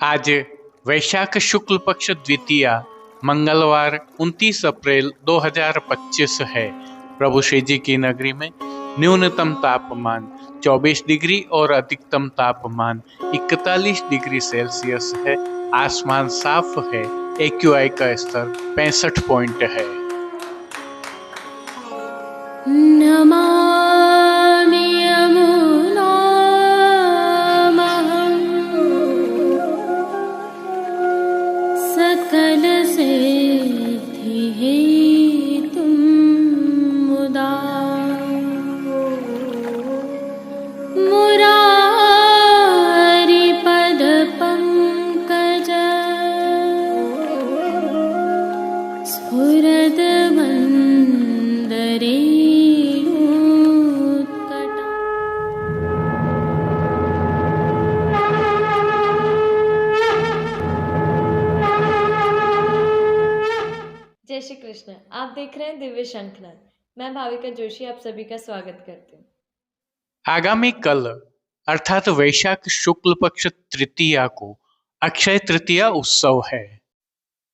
आज वैशाख शुक्ल पक्ष द्वितीया मंगलवार 29 अप्रैल 2025 है। प्रभु श्री जी की नगरी में न्यूनतम तापमान 24 डिग्री और अधिकतम तापमान 41 डिग्री सेल्सियस है। आसमान साफ है। AQI का स्तर 65 पॉइंट है। नमामि यमुनामहं सकलसिद्धिहेतुं मुदा मुरारिपदपङ्कज स्फुरद्वन्दरे जय श्री कृष्ण। आप देख रहे हैं दिव्य शंखनाद। मैं भाविका जोशी आप सभी का स्वागत करती हूँ। आगामी कल अर्थात वैशाख शुक्ल पक्ष तृतीया को अक्षय तृतीया उत्सव है।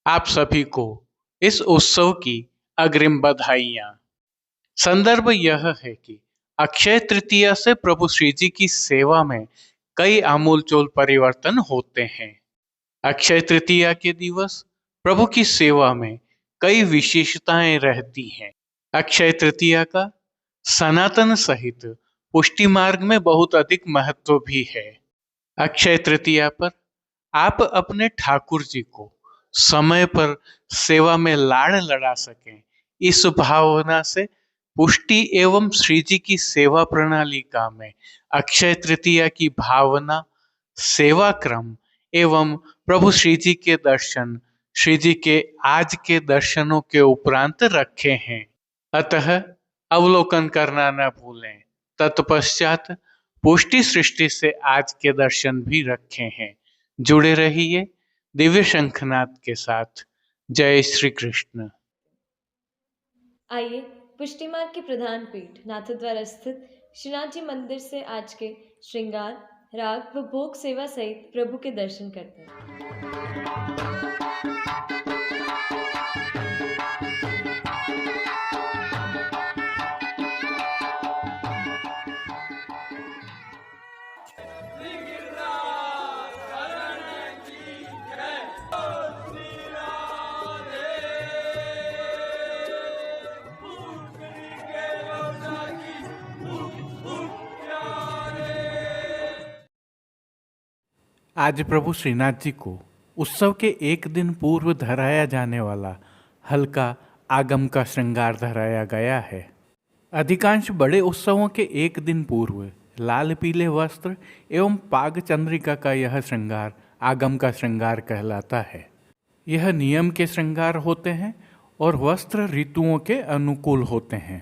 आप सभी को इस उत्सव की अग्रिम बधाइयां। संदर्भ यह है कि अक्षय तृतीया से प्रभु श्री जी की सेवा में कई आमूलचूल परिवर्तन होते हैं। अक्षय तृतीया के दिवस प्रभु की सेवा में कई विशेषताएं रहती हैं। अक्षय तृतीया का सनातन सहित पुष्टि मार्ग में बहुत अधिक महत्व भी है। अक्षय तृतीया पर आप अपने ठाकुर जी को समय पर सेवा में लाड़ लड़ा सकें, इस भावना से पुष्टि एवं श्री जी की सेवा प्रणालिका में अक्षय तृतीया की भावना, सेवा क्रम एवं प्रभु श्री जी के दर्शन श्री जी के आज के दर्शनों के उपरांत रखे हैं। अतः अवलोकन करना न भूलें। तत्पश्चात पुष्टि सृष्टि से आज के दर्शन भी रखे हैं। जुड़े रहिए दिव्य शंखनाद के साथ। जय श्री कृष्ण। आइए पुष्टि मार्ग की प्रधान पीठ नाथद्वारा स्थित श्रीनाथ जी मंदिर से आज के श्रृंगार, राग व भोग सेवा सहित प्रभु के दर्शन करते हैं। आज प्रभु श्रीनाथ जी को उत्सव के एक दिन पूर्व धराया जाने वाला हल्का आगम का श्रृंगार धराया गया है। अधिकांश बड़े उत्सवों के एक दिन पूर्व लाल पीले वस्त्र एवं पाग चंद्रिका का यह श्रृंगार आगम का श्रृंगार कहलाता है। यह नियम के श्रृंगार होते हैं और वस्त्र ऋतुओं के अनुकूल होते हैं।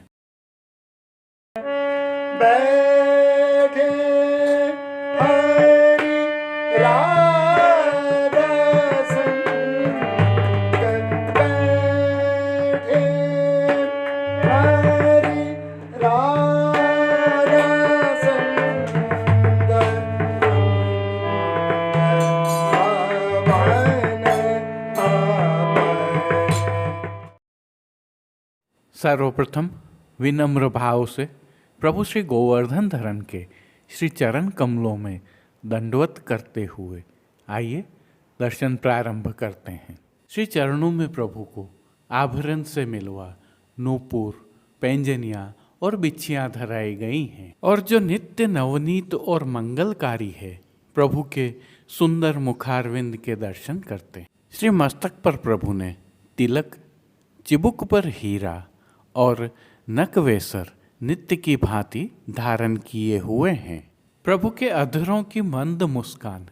सर्वप्रथम विनम्र भाव से प्रभु श्री गोवर्धन धरन के श्री चरण कमलों में दंडवत करते हुए आइए दर्शन प्रारंभ करते हैं। श्री चरणों में प्रभु को आभरण से मिलवा नूपुर, पैंजनियाँ और बिछियाँ धराई गई हैं और जो नित्य नवनीत और मंगलकारी है प्रभु के सुंदर मुखारविंद के दर्शन करते हैं। श्री मस्तक पर प्रभु ने तिलक, चिबुक पर हीरा और नकवेसर नित्य की भांति धारण किए हुए हैं। प्रभु के अधरों की मंद मुस्कान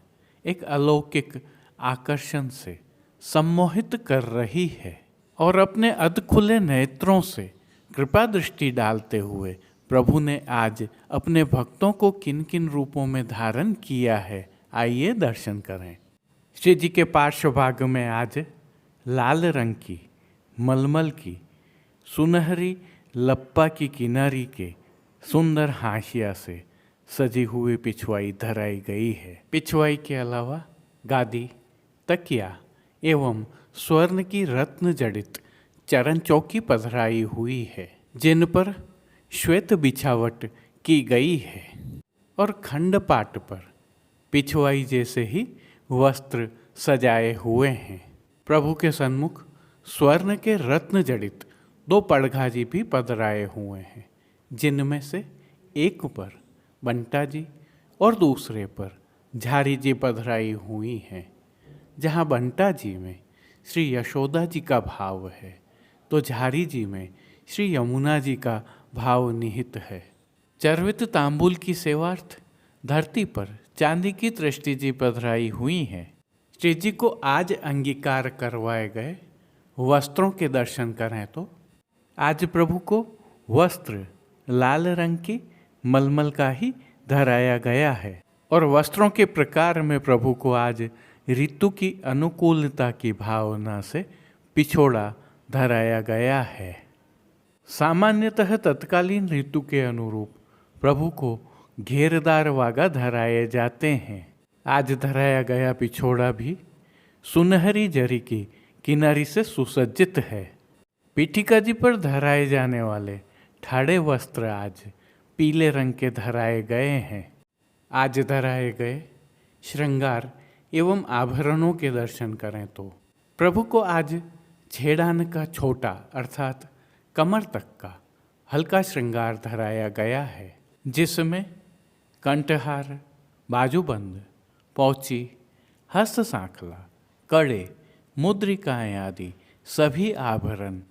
एक अलौकिक आकर्षण से सम्मोहित कर रही है और अपने अधखुले नेत्रों से कृपा दृष्टि डालते हुए प्रभु ने आज अपने भक्तों को किन किन रूपों में धारण किया है, आइए दर्शन करें। श्री जी के पार्श्व भाग में आज लाल रंग की मलमल की सुनहरी लप्पा की किनारी के सुंदर हाशिया से सजी हुई पिछवाई धराई गई है। पिछवाई के अलावा गादी, तकिया एवं स्वर्ण की रत्न जड़ित चरण चौकी पधराई हुई है, जिन पर श्वेत बिछावट की गई है और खंडपाट पर पिछवाई जैसे ही वस्त्र सजाए हुए हैं। प्रभु के सन्मुख स्वर्ण के रत्न जड़ित 2 पड़घा जी भी पधराए हुए हैं, जिनमें से एक पर बंटा जी और दूसरे पर झारी जी पधराई हुई हैं। जहाँ बंटा जी में श्री यशोदा जी का भाव है तो झारी जी में श्री यमुना जी का भाव निहित है। चर्वित तांबूल की सेवार्थ धरती पर चांदी की दृष्टि जी पधराई हुई है। श्री जी को आज अंगीकार करवाए गए वस्त्रों के दर्शन करें तो आज प्रभु को वस्त्र लाल रंग की मलमल का ही धराया गया है और वस्त्रों के प्रकार में प्रभु को आज ऋतु की अनुकूलता की भावना से पिछोड़ा धराया गया है। सामान्यतः तत्कालीन ऋतु के अनुरूप प्रभु को घेरदार वागा धराए जाते हैं। आज धराया गया पिछोड़ा भी सुनहरी जरी की किनारी से सुसज्जित है। पीठिका जी पर धराए जाने वाले ठाड़े वस्त्र आज पीले रंग के धराए गए हैं। आज धराए गए श्रृंगार एवं आभरणों के दर्शन करें तो प्रभु को आज छेड़ान का छोटा अर्थात कमर तक का हल्का श्रृंगार धराया गया है, जिसमें कंठहार, बाजूबंद, पौची, हस्त सांखला, कड़े, मुद्रिकाएं आदि सभी आभरण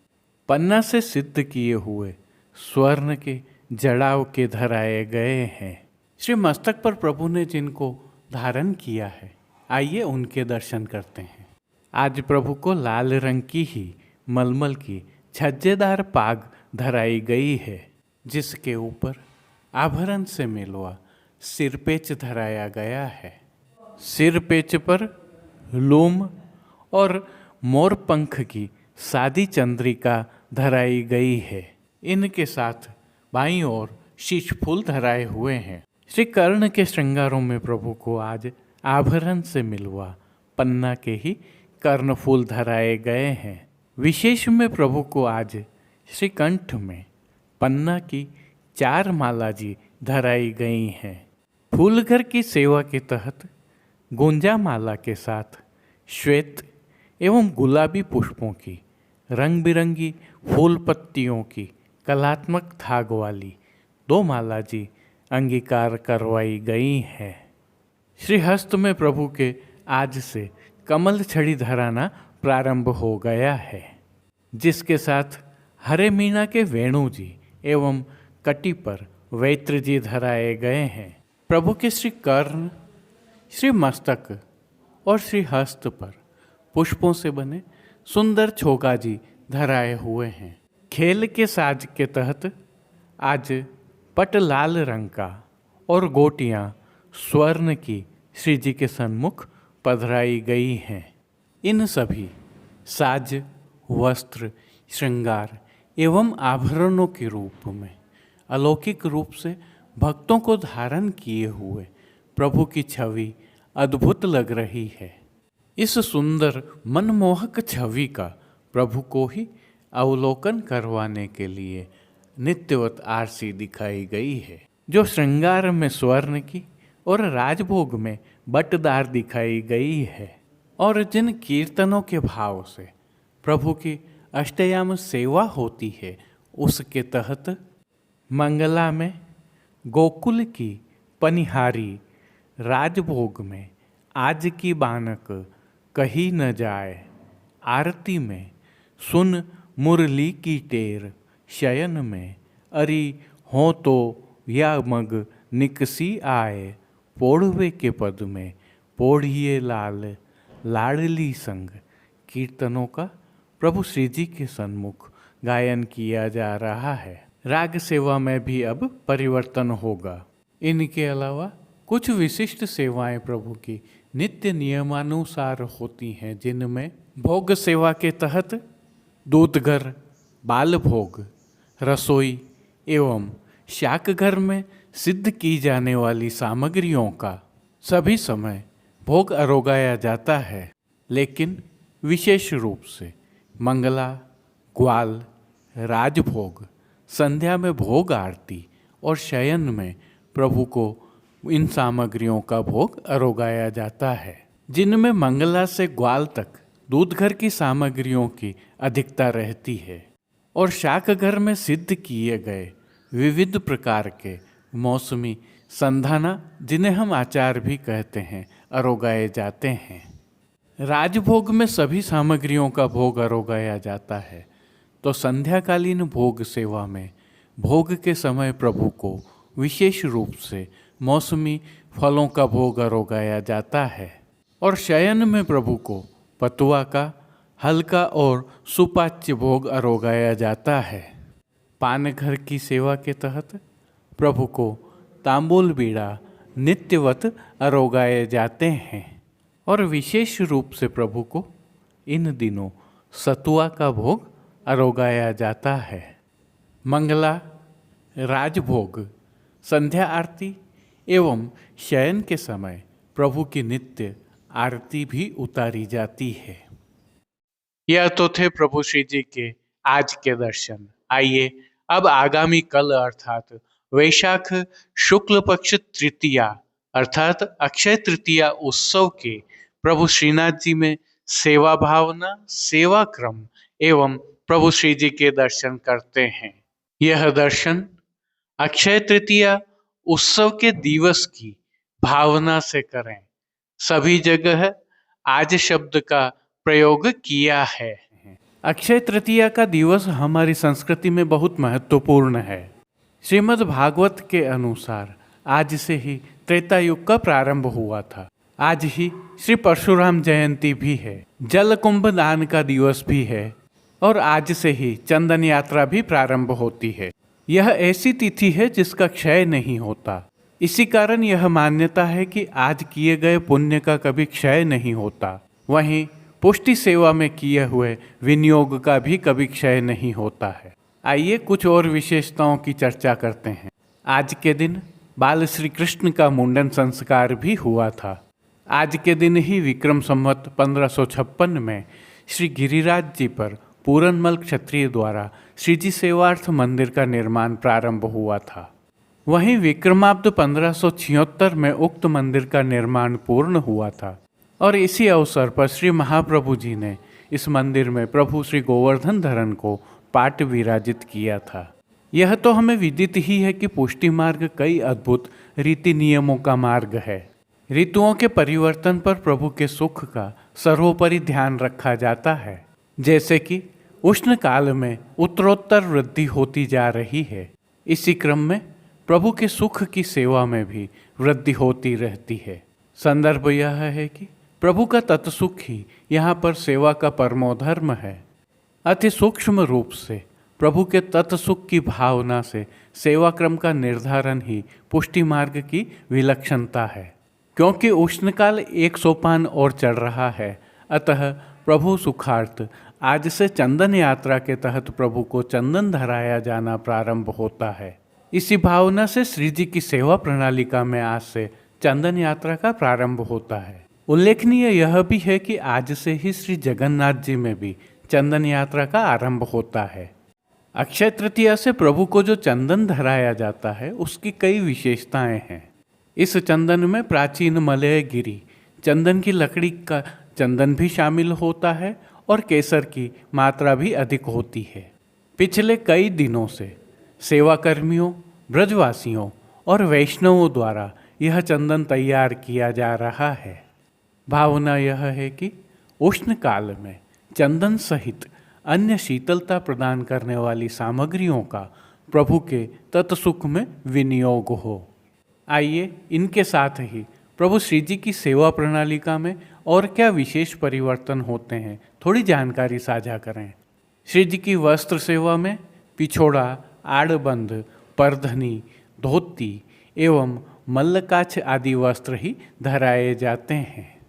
पन्ना से सिद्ध किए हुए स्वर्ण के जड़ाव के धराए गए हैं। श्री मस्तक पर प्रभु ने जिनको धारण किया है, आइए उनके दर्शन करते हैं। आज प्रभु को लाल रंग की ही मलमल की छज्जेदार पाग धराई गई है, जिसके ऊपर आभरण से मिलवा सिरपेच धराया गया है। सिरपेच पर लूम और मोर पंख की सादी चंद्रिका धराई गई है। इनके साथ बाईं ओर शीश फूल धराए हुए हैं। श्री कर्ण के श्रृंगारों में प्रभु को आज आभरण से मिलवा पन्ना के ही कर्णफूल धराए गए हैं। विशेष में प्रभु को आज श्री कंठ में पन्ना की 4 माला जी धराई गई हैं। फूलघर की सेवा के तहत गुंजा माला के साथ श्वेत एवं गुलाबी पुष्पों की रंग बिरंगी फूल पत्तियों की कलात्मक थाग वाली 2 माला जी अंगीकार करवाई गई है। श्री हस्त में प्रभु के आज से कमल छड़ी धराना प्रारंभ हो गया है, जिसके साथ हरे मीना के वेणु जी एवं कटी पर वैत्र जी धराए गए हैं। प्रभु के श्री कर्ण, श्री मस्तक और श्री हस्त पर पुष्पों से बने सुंदर छोगा जी धराए हुए हैं। खेल के साज के तहत आज पट लाल रंग का और गोटियां स्वर्ण की श्री जी के सन्मुख पधराई गई हैं। इन सभी साज, वस्त्र, श्रृंगार एवं आभरणों के रूप में अलौकिक रूप से भक्तों को धारण किए हुए प्रभु की छवि अद्भुत लग रही है। इस सुंदर मनमोहक छवि का प्रभु को ही अवलोकन करवाने के लिए नित्यवत आरसी दिखाई गई है, जो श्रृंगार में स्वर्ण की और राजभोग में बटदार दिखाई गई है, और जिन कीर्तनों के भाव से प्रभु की अष्टयाम सेवा होती है उसके तहत मंगला में गोकुल की पनिहारी, राजभोग में आज की बानक कही न जाए, आरती में सुन मुरली की टेर, शयन में अरी हो तो या मग निकसी आए, पोढ़वे के पद में पोढ़िए लाल लाडली संग कीर्तनों का प्रभु श्री जी के सन्मुख गायन किया जा रहा है। राग सेवा में भी अब परिवर्तन होगा। इनके अलावा कुछ विशिष्ट सेवाएं प्रभु की नित्य नियमानुसार होती हैं, जिनमें भोग सेवा के तहत दूधघर, बाल भोग, रसोई एवं शाक घर में सिद्ध की जाने वाली सामग्रियों का सभी समय भोग अरोगाया जाता है, लेकिन विशेष रूप से मंगला, ग्वाल, राजभोग, संध्या में भोग आरती और शयन में प्रभु को इन सामग्रियों का भोग अरोगाया जाता है, जिनमें मंगला से ग्वाल तक दूध घर की सामग्रियों की अधिकता रहती है और शाक घर में सिद्ध किए गए विविध प्रकार के मौसमी संधाना, जिन्हें हम आचार भी कहते हैं, अरोगाए जाते हैं। राजभोग में सभी सामग्रियों का भोग अरोगाया जाता है, तो संध्याकालीन भोग सेवा में भोग के समय प्रभु को विशेष रूप से मौसमी फलों का भोग अरोगाया जाता है और शयन में प्रभु को पतुआ का हल्का और सुपाच्य भोग अरोगाया जाता है। पान घर की सेवा के तहत प्रभु को तांबूल बीड़ा नित्यवत अरोगाए जाते हैं और विशेष रूप से प्रभु को इन दिनों सतुआ का भोग अरोगाया जाता है। मंगला, राजभोग, संध्या आरती एवं शयन के समय प्रभु की नित्य आरती भी उतारी जाती है। यह तो थे प्रभु श्री जी के आज के दर्शन। आइए अब आगामी कल अर्थात वैशाख शुक्ल पक्ष तृतीया अर्थात अक्षय तृतीया उत्सव के प्रभु श्रीनाथ जी में सेवा भावना, सेवा क्रम एवं प्रभु श्री जी के दर्शन करते हैं। यह दर्शन अक्षय तृतीया उत्सव के दिवस की भावना से करें। सभी जगह आज शब्द का प्रयोग किया है। अक्षय तृतीया का दिवस हमारी संस्कृति में बहुत महत्वपूर्ण है। श्रीमद् भागवत के अनुसार आज से ही त्रेता युग का प्रारंभ हुआ था। आज ही श्री परशुराम जयंती भी है, जल कुंभ दान का दिवस भी है और आज से ही चंदन यात्रा भी प्रारंभ होती है। यह ऐसी तिथि है जिसका क्षय नहीं होता। इसी कारण यह मान्यता है कि आज किए गए पुण्य का कभी क्षय नहीं होता। वहीं पुष्टि सेवा में किए हुए विनियोग का भी कभी क्षय नहीं होता है। आइए कुछ और विशेषताओं की चर्चा करते हैं। आज के दिन बाल श्री कृष्ण का मुंडन संस्कार भी हुआ था। आज के दिन ही विक्रम संवत 1556 में श्री गिरिराज जी पर पूरनमल क्षत्रिय द्वारा श्रीजी सेवार्थ मंदिर का निर्माण प्रारंभ हुआ था। वहीं विक्रमाब्द 1576 में उक्त मंदिर का निर्माण पूर्ण हुआ था और इसी अवसर पर श्री महाप्रभु जी ने इस मंदिर में प्रभु श्री गोवर्धन धरन को पाट विराजित किया था। यह तो हमें विदित ही है कि पुष्टि मार्ग कई अद्भुत रीति नियमों का मार्ग है। ऋतुओं के परिवर्तन पर प्रभु के सुख का सर्वोपरि ध्यान रखा जाता है। जैसे कि उष्ण काल में उत्तरोत्तर वृद्धि होती जा रही है, इसी क्रम में प्रभु के सुख की सेवा में भी वृद्धि होती रहती है। संदर्भ यह है कि प्रभु का तत्सुख ही यहाँ पर सेवा का परमोधर्म है। अति सूक्ष्म रूप से प्रभु के तत्सुख की भावना से सेवा क्रम का निर्धारण ही पुष्टि मार्ग की विलक्षणता है। क्योंकि उष्णकाल एक सोपान और चढ़ रहा है, अतः प्रभु सुखार्थ आज से चंदन यात्रा के तहत प्रभु को चंदन धराया जाना प्रारंभ होता है। इसी भावना से श्री जी की सेवा प्रणालिका में आज से चंदन यात्रा का प्रारंभ होता है। उल्लेखनीय यह भी है कि आज से ही श्री जगन्नाथ जी में भी चंदन यात्रा का आरंभ होता है। अक्षय तृतीया से प्रभु को जो चंदन धराया जाता है उसकी कई विशेषताएं हैं। इस चंदन में प्राचीन मलय गिरी चंदन की लकड़ी का चंदन भी शामिल होता है और केसर की मात्रा भी अधिक होती है। पिछले कई दिनों से सेवा कर्मियों, ब्रजवासियों और वैष्णवों द्वारा यह चंदन तैयार किया जा रहा है। भावना यह है कि उष्ण काल में चंदन सहित अन्य शीतलता प्रदान करने वाली सामग्रियों का प्रभु के तत्सुख में विनियोग हो। आइए इनके साथ ही प्रभु श्री जी की सेवा प्रणालिका में और क्या विशेष परिवर्तन होते हैं थोड़ी जानकारी साझा करें। श्री जी की वस्त्र सेवा में पिछोड़ा, आड़बंद, परधनी, धोती एवं मल्लकाछ आदि वस्त्र ही धराए जाते हैं।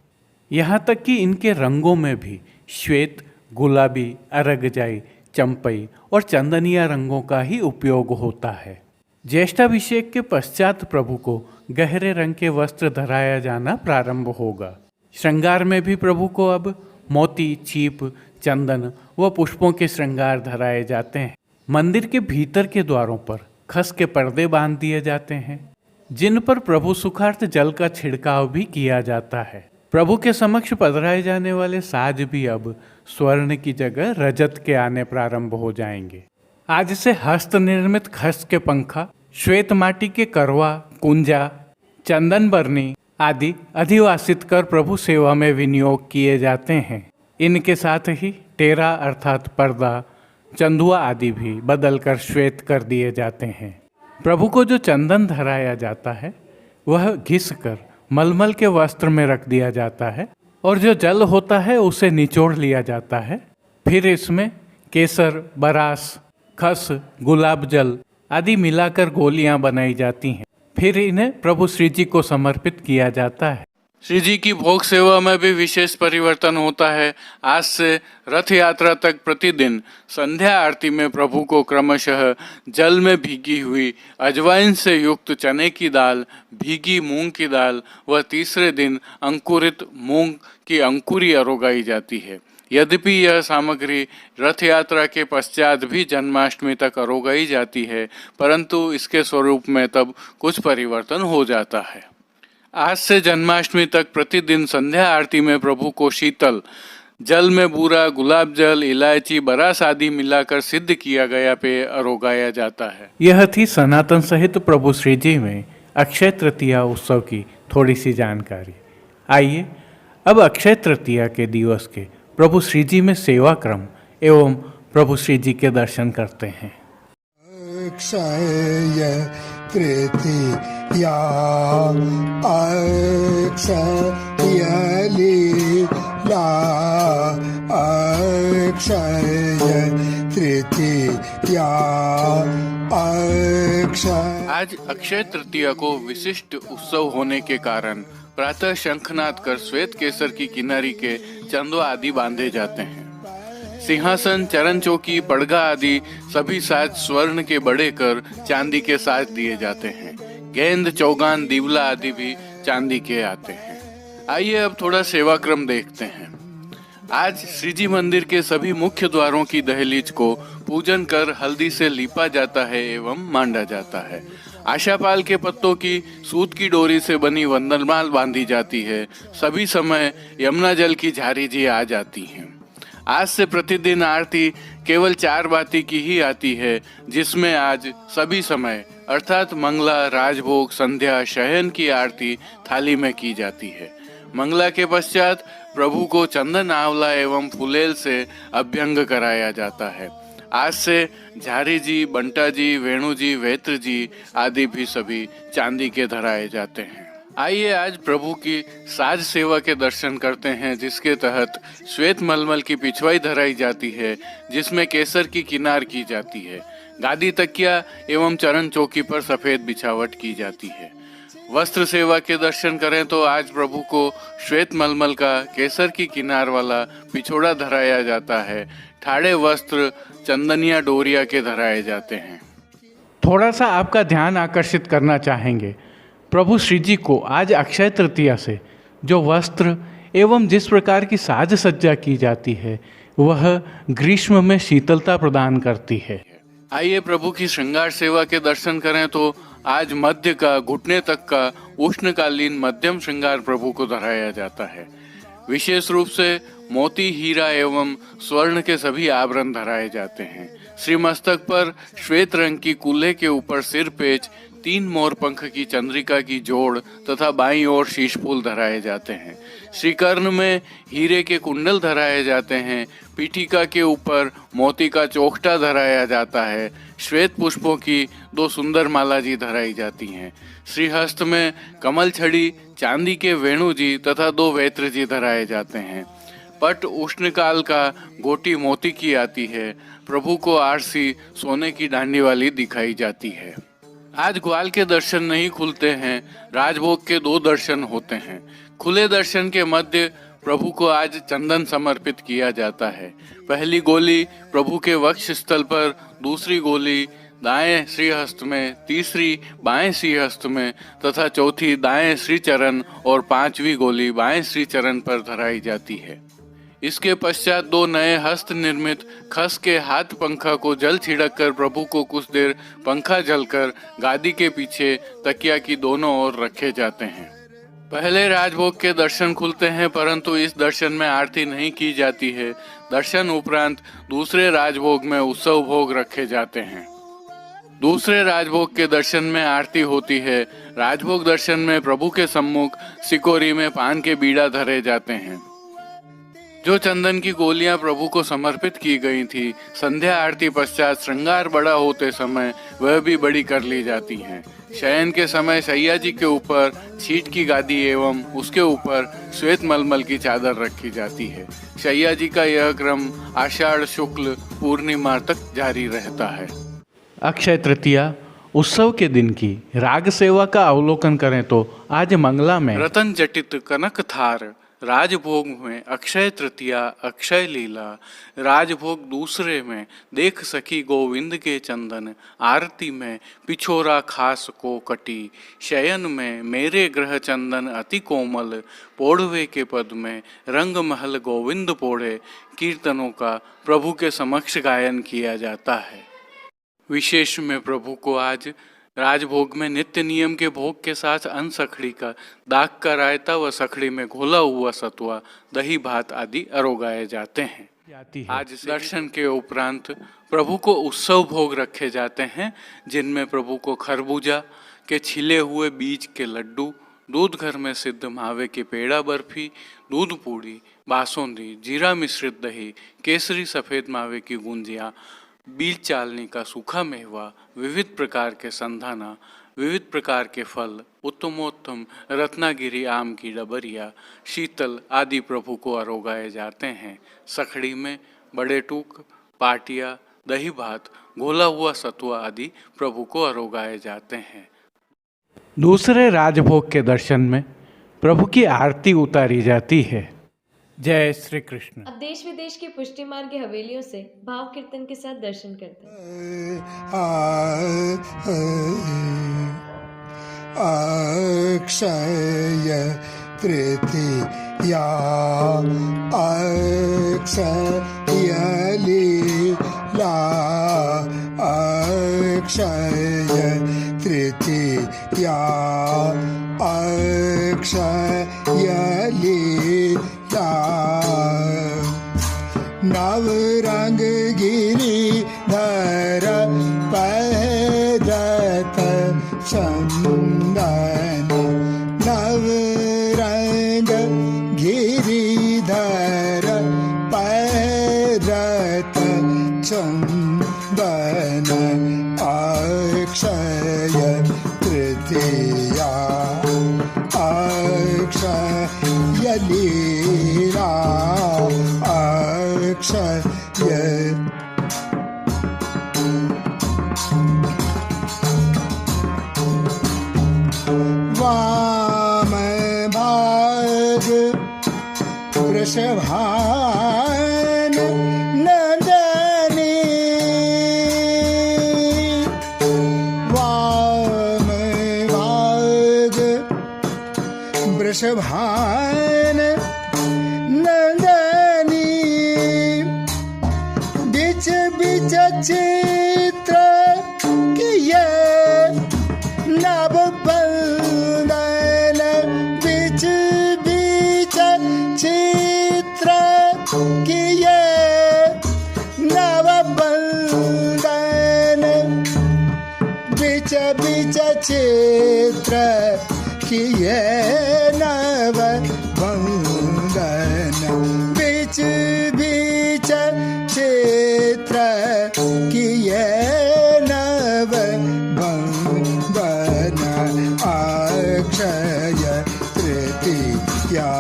यहाँ तक कि इनके रंगों में भी श्वेत, गुलाबी, अरगजाई, चंपई और चंदनिया रंगों का ही उपयोग होता है। ज्येष्ठाभिषेक के पश्चात प्रभु को गहरे रंग के वस्त्र धराया जाना प्रारंभ होगा। श्रृंगार में भी प्रभु को अब मोती, चीप, चंदन व पुष्पों के श्रृंगार धराए जाते हैं। मंदिर के भीतर के द्वारों पर खस के पर्दे बांध दिए जाते हैं, जिन पर प्रभु सुखार्थ जल का छिड़काव भी किया जाता है। प्रभु के समक्ष पधराए जाने वाले साज भी अब स्वर्ण की जगह रजत के आने प्रारंभ हो जाएंगे। आज से हस्त निर्मित खस के पंखा, श्वेत माटी के करवा, कुंजा, चंदन बरनी आदि अधिवासित कर प्रभु सेवा में विनियोग किए जाते हैं। इनके साथ ही टेरा अर्थात पर्दा, चंदुआ आदि भी बदलकर श्वेत कर दिए जाते हैं। प्रभु को जो चंदन धराया जाता है वह घिस कर मलमल के वस्त्र में रख दिया जाता है और जो जल होता है उसे निचोड़ लिया जाता है। फिर इसमें केसर, बरास, खस, गुलाब जल आदि मिलाकर गोलियां बनाई जाती हैं। फिर इन्हें प्रभु श्री जी को समर्पित किया जाता है। श्री जी की भोग सेवा में भी विशेष परिवर्तन होता है। आज से रथ यात्रा तक प्रतिदिन संध्या आरती में प्रभु को क्रमशः जल में भीगी हुई अजवाइन से युक्त चने की दाल, भीगी मूंग की दाल व तीसरे दिन अंकुरित मूंग की अंकुरी अरोगाई जाती है। यद्यपि यह सामग्री रथ यात्रा के पश्चात भी जन्माष्टमी तक अरोगाई जाती है, परंतु इसके स्वरूप में तब कुछ परिवर्तन हो जाता है। आज से जन्माष्टमी तक प्रतिदिन संध्या आरती में प्रभु को शीतल जल में बूरा, गुलाब जल, इलायची, बरास आदि मिलाकर सिद्ध किया गया पेय अरोगाया जाता है। यह थी सनातन सहित प्रभु श्री जी में अक्षय तृतीया उत्सव की थोड़ी सी जानकारी। आइए अब अक्षय तृतीया के दिवस के प्रभु श्री जी में सेवा क्रम एवं प्रभु श्री जी के दर्शन करते हैं। अक्षय तृतीया अक्षय लीला अक्षय तृतीया अक्षय। आज अक्षय तृतीया को विशिष्ट उत्सव होने के कारण प्रातः शंखनाद कर श्वेत केसर की किनारी के चंदवा आदि बांधे जाते हैं। सिंहासन, चरण चौकी, पड़गा आदि सभी साज स्वर्ण के बड़े कर चांदी के साज दिए जाते हैं। गेंद, चौगान, दीवला आदि भी चांदी के आते हैं। आइए अब थोड़ा सेवा क्रम देखते हैं। आज श्री जी मंदिर के सभी मुख्य द्वारों की दहलीज को पूजन कर हल्दी से लीपा जाता है एवं मांडा जाता है। आशापाल के पत्तों की सूत की डोरी से बनी वंदनमाल बांधी जाती है। सभी समय यमुना जल की झारी जी आ जाती हैं। आज से प्रतिदिन आरती केवल 4 बाती की ही आती है, जिसमें आज सभी समय अर्थात मंगला, राजभोग, संध्या, शयन की आरती थाली में की जाती है। मंगला के पश्चात प्रभु को चंदन, आंवला एवं फुलेल से अभ्यंग कराया जाता है। आज से झारी जी, बंटा जी, वेणु जी, वेत्र जी आदि भी सभी चांदी के धराए जाते हैं। आइए आज प्रभु की साज सेवा के दर्शन करते हैं, जिसके तहत श्वेत मलमल की पिछवाई धराई जाती है, जिसमें केसर की किनार की जाती है। गादी, तकिया एवं चरण चौकी पर सफेद बिछावट की जाती है। वस्त्र सेवा के दर्शन करें तो आज प्रभु को श्वेत मलमल का केसर की किनार वाला पिछोड़ा धराया जाता है। ठाड़े वस्त्र चंदनिया डोरिया के धराए जाते हैं। थोड़ा सा आपका ध्यान आकर्षित करना चाहेंगे। प्रभु श्री जी को आज अक्षय तृतीया से जो वस्त्र एवं जिस प्रकार की साज सज्जा की जाती है वह ग्रीष्म में शीतलता प्रदान करती है। आइए प्रभु की श्रृंगार सेवा के दर्शन करें तो आज मध्य का घुटने तक का उष्णकालीन मध्यम श्रृंगार प्रभु को धराया जाता है। विशेष रूप से मोती, हीरा एवं स्वर्ण के सभी आभरण धराए जाते हैं। श्री मस्तक पर श्वेत रंग की कूल्हे के ऊपर सिर पेच, 3 मोर पंख की चंद्रिका की जोड़ तथा बाईं ओर शीश फूल धराए जाते हैं। श्री कर्ण में हीरे के कुंडल धराए जाते हैं। पीठिका के ऊपर मोती का चौखटा धराया जाता है। श्वेत पुष्पों की 2 सुंदर माला जी धराई जाती हैं। श्रीहस्त में कमल छड़ी, चांदी के वेणु जी तथा 2 वेत्र जी धराए जाते हैं। पट उष्णकाल का गोटी मोती की आती है। प्रभु को आरसी सोने की डांडी वाली दिखाई जाती है। आज ग्वाल के दर्शन नहीं खुलते हैं, राजभोग के 2 दर्शन होते हैं। खुले दर्शन के मध्य प्रभु को आज चंदन समर्पित किया जाता है। पहली गोली प्रभु के वक्ष स्थल पर, दूसरी गोली दाएं श्रीहस्त में, तीसरी बाएं श्रीहस्त में तथा चौथी दाएं श्रीचरण और पांचवी गोली बाएं श्रीचरण पर धराई जाती है। इसके पश्चात दो नए हस्त निर्मित खस के हाथ पंखा को जल छिड़क कर प्रभु को कुछ देर पंखा जलकर गादी के पीछे तकिया की दोनों ओर रखे जाते हैं। पहले राजभोग के दर्शन खुलते हैं, परंतु इस दर्शन में आरती नहीं की जाती है। दर्शन उपरांत दूसरे राजभोग में उत्सव भोग रखे जाते हैं। दूसरे राजभोग के दर्शन में आरती होती है। राजभोग दर्शन में प्रभु के सम्मुख सिकोरी में पान के बीड़ा धरे जाते हैं। जो चंदन की गोलियां प्रभु को समर्पित की गई थी, संध्या आरती पश्चात श्रृंगार बड़ा होते समय वह भी बड़ी कर ली जाती हैं। शयन के समय शैया जी के ऊपर छीट की गादी एवं उसके ऊपर श्वेत मलमल की चादर रखी जाती है। शैया जी का यह क्रम आषाढ़ शुक्ल पूर्णिमा तक जारी रहता है। अक्षय तृतीया उत्सव के दिन की राग सेवा का अवलोकन करें तो आज मंगला में रतन जटित कनक थार, राजभोग में अक्षय तृतीया अक्षय लीला, राजभोग दूसरे में देख सखी गोविंद के चंदन, आरती में पिछोरा खास को कटी, शयन में मेरे ग्रह चंदन अति कोमल, पोढ़वे के पद में रंग महल गोविंद पोढ़े, कीर्तनों का प्रभु के समक्ष गायन किया जाता है। विशेष में प्रभु को आज राजभोग में नित्य नियम के भोग के साथ अन्न सखड़ी का, दाग का रायता व सखड़ी में घोला हुआ सतुआ, दही भात आदि अरोगाए जाते हैं। आज दर्शन के उपरांत प्रभु को उत्सव भोग रखे जाते हैं, जिनमें प्रभु को खरबूजा के छिले हुए बीज के लड्डू, दूध घर में सिद्ध मावे के पेड़ा बर्फी, दूध पूड़ी, बासुंदी, जीरा मिश्रित दही, केसरी सफ़ेद मावे की गुंजिया, बीज चालनी का सूखा मेवा, विविध प्रकार के संधाना, विविध प्रकार के फल, उत्तमोत्तम रत्नागिरी आम की डबरिया, शीतल आदि प्रभु को अरोगाए जाते हैं। सखड़ी में बड़े टूक, पाटिया, दही भात, घोला हुआ सतुआ आदि प्रभु को अरोगाए जाते हैं। दूसरे राजभोग के दर्शन में प्रभु की आरती उतारी जाती है। जय श्री कृष्ण। अब देश विदेश की पुष्टि मार्ग की हवेलियों से भाव कीर्तन के साथ दर्शन करते हैं। अक्षय तृतीया अक्षय लीला, अक्षय तृतीया अक्षय लीला, नवरंग गिरिधर पैदत चंदन, नवरंग गिरिधर पैदत चंदन, अक्षय तृतीया अक्षय लीला, अक्षय वाम भाग वृषभान नंदनी, वाम भाग वृषभान नंदनी, बिच बिच चित्र किए नव बंदन, बिच बिच चित्र किए नव बंदन, बिच बिच चित्र किए नव बंदन, बिच बिच चित्र किए नव बंदन, अक्षय तृतीया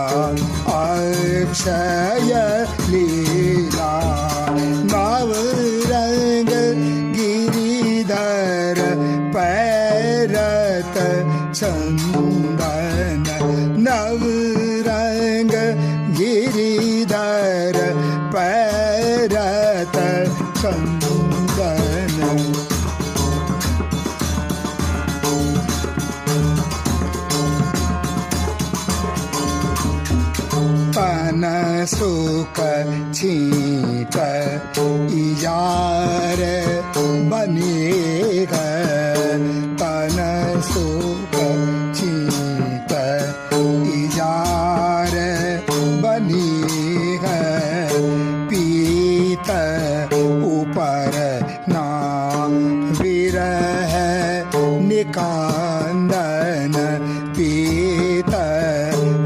अक्षय लीला, नवरंग गिरिधर पैरत चंदन, नवरंग गिरिधर पैरत चंदन, सुख छींट इजार बनेगा, तन सुख छींट इजार बनेगा, पीत ऊपर ना विरह निकांदन, पीत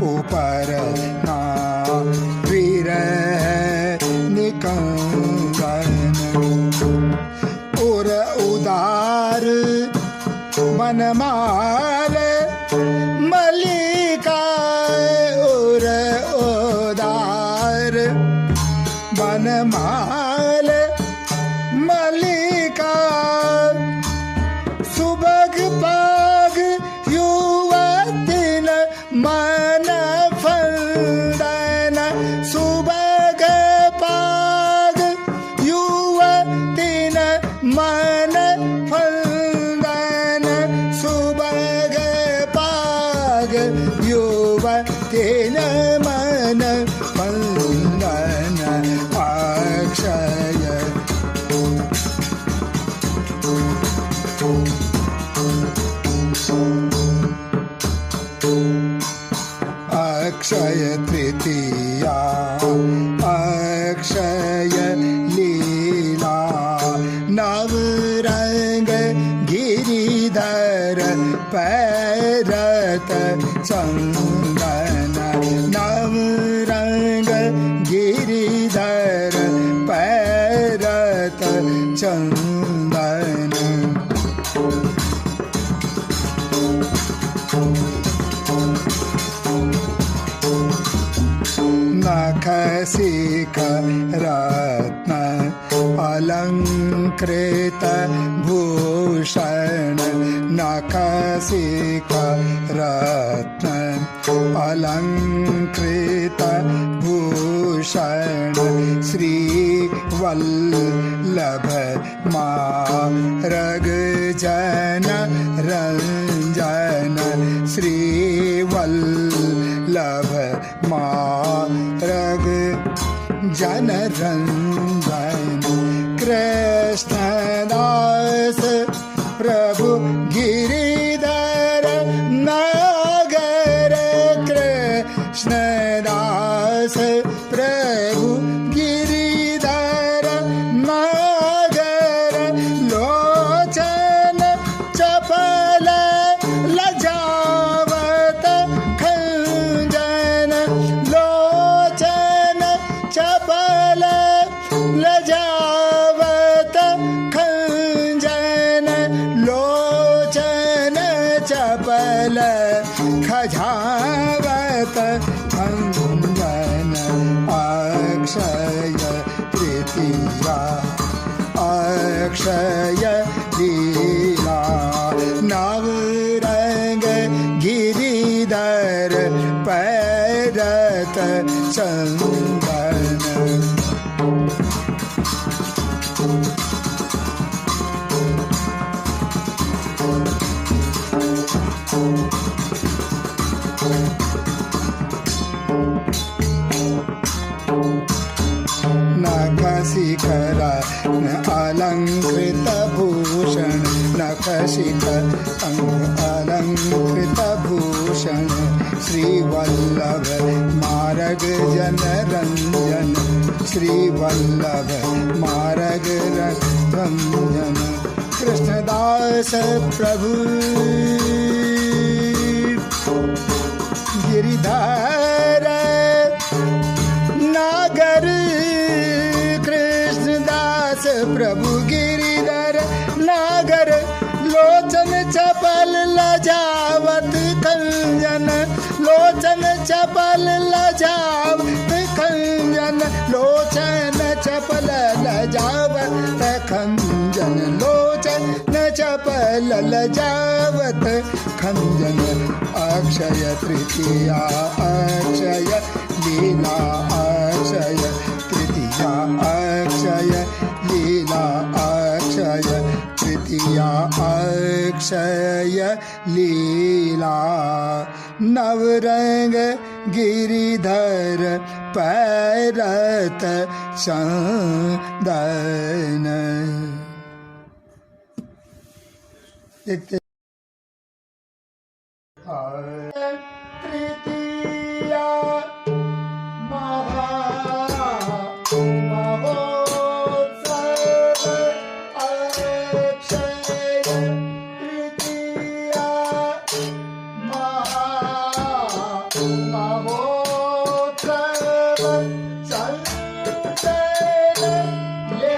ऊपर ना विरह निकांदन, और उदार मनमाल मल्लिका, और उदार मनमाल मल्लिका, सुबग पाग युवतिन मन फंदन, सुबग पाग युवतिन मन फंदन, सुबग पाग युवतिन मन फंदन, अक्षय अक्षय तृतीया, अक्षय लीला, नवरंग गिरिधर पैरत चंदन, नवरंग गिरिधर पैरत चंदन, नखशिख रत्न अलंकृत भूषण, नखशिख रत्न अलंकृत भूषण, श्री वल्लभ मारग जन रंजन, श्री वल्लभ मारग जन रंजन, कृष्णदास प्रभु गिरिधर नगर, कृष्णदास प्रभु गिरिधर नगर, लोचन चपल लजावत खंजन, लोचन चपल लजावत खंजन, लोचन चपल खजावत खंजन, अक्षय तृतीया, अक्षय लीला, नवरंग गिरिधर पैरत चंदन, नखशिख रत्न अलंकृत भूषण, नखशिख अलंकृत भूषण, श्री वल्लभ मारग जन रंजन, श्री वल्लभ मारग रंजन, कृष्णदास प्रभु गिरिधर नागर, कृष्णदास प्रभु गिरिधर नागर, लोचन चपल लजावत खंजन, लोचन चपल लजावत खंजन, लोचन चपल लजावत खंजन, लोचन चपल लजावत खंजन, अक्षय तृतीया, अक्षय लीला, अक्षय तृतीया, अक्षय लीला, अक्षय तृतीया, अक्षय लीला, नवरंग गिरिधर पैरत चंदन। देखते तृतीया महोत्सव अक्षय तृतीया महोत्सव चंदन ये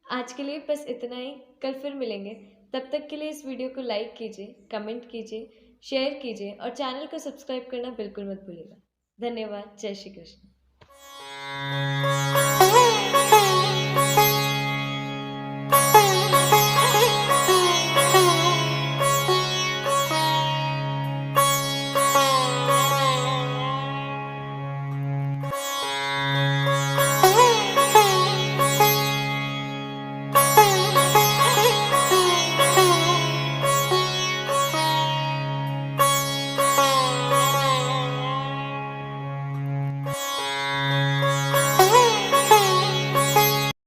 आज के लिए बस इतना ही। कल फिर मिलेंगे। तब तक के लिए इस वीडियो को लाइक कीजिए, कमेंट कीजिए, शेयर कीजिए और चैनल को सब्सक्राइब करना बिल्कुल मत भूलिएगा। धन्यवाद। जय श्री कृष्ण।